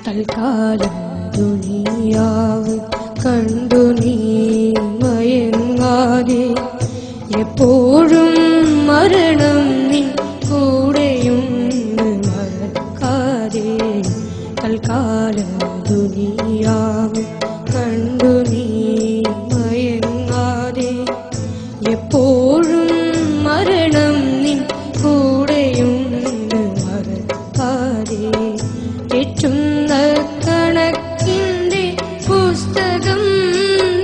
തൽക്കാലം ദുനിയാവ് കണ്ടു നീ മയങ്ങാതെ എപ്പോഴും മരണം നിൻ കൂടെയുണ്ട് മറക്കാതെ തൽക്കാലം ദുനിയാവ് കണ്ടു നീ മയങ്ങാതെ എപ്പോഴും മരണം നിൻ കൂടെയുണ്ട് മറക്കാതെ തെറ്റുന്ന കണക്കിന്റെ പുസ്തകം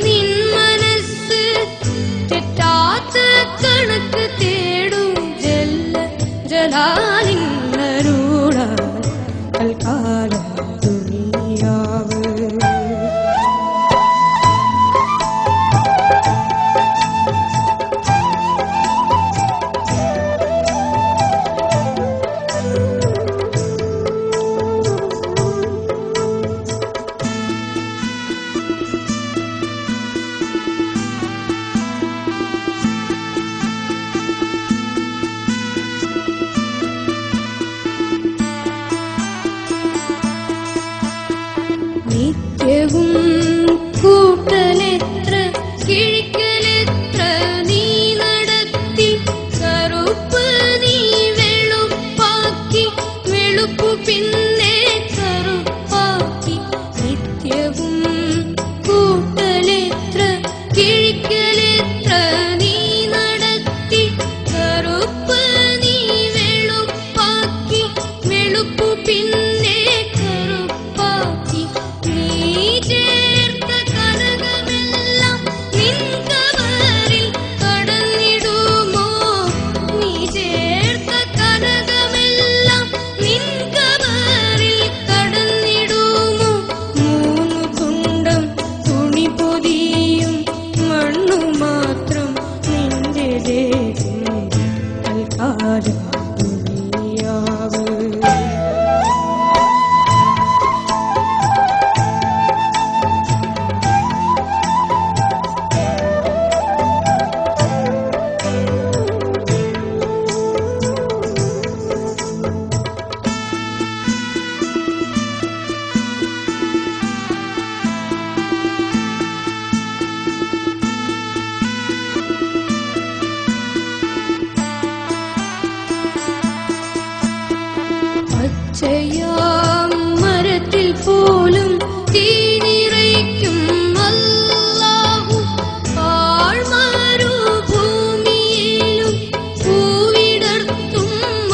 നിൻ മനസ്സ് തെറ്റാത്ത കണക്ക് തേടും ജലാലിന്നരൂഢ തൽക്കാലം ദുനിയാവ് നിത്യവും കൂട്ടലെത്ര കിഴിക്കലെത്ര നീ നടത്തി കറുപ്പ് നീ വെളുപ്പാക്കി വെളുപ്പു പിന്നെ കറുപ്പാക്കി നിത്യവും കൂട്ടലെത്ര കിഴിക്കലെത്ര നീ നടത്തി കറുപ്പ് നീ വെളുപ്പാക്കി വെളുപ്പു പിന്നെ കറുപ്പാക്കി ചേർത്ത കനകമെല്ലാം നിൻ കബറിൽ കടന്നിടുമോ നീ ചേർത്ത കനകമെല്ലാം നിൻ കബറിൽ കടന്നിടുമോ മൂന്നു തുണ്ടം തുണി പൊതിയും മണ്ണു മാത്രം നിന്റെ ദേഹം തൽക്കാലം ദുനിയാവ് പച്ചയാം മരത്തിൽ പോലും തീനിറയ്ക്കും അല്ലാഹു ആഴ്മരുഭൂമിയിലും പൂവിടർത്തും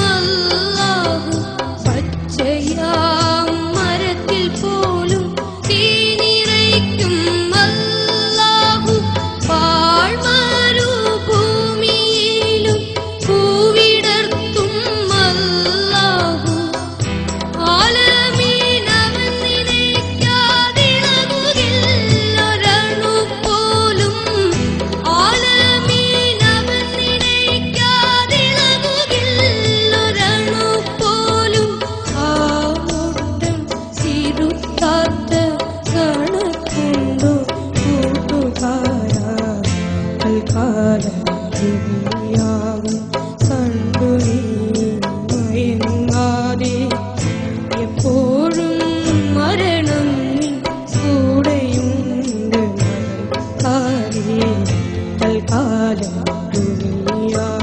അല്ലാഹു പച്ചയാം മരത്തിൽ പോലും തീനിറയ്ക്കും അല്ലാഹു ആഴ്മരുഭൂമിയിലും പൂവിടർത്തും അല്ലാഹു ദുനിയാവ് കണ്ടു നീ മയങ്ങാതെ എപ്പോഴും മരണം നിൻ കൂടെയുണ്ട് മറക്കാതെ തൽക്കാലം ദുനിയാവ്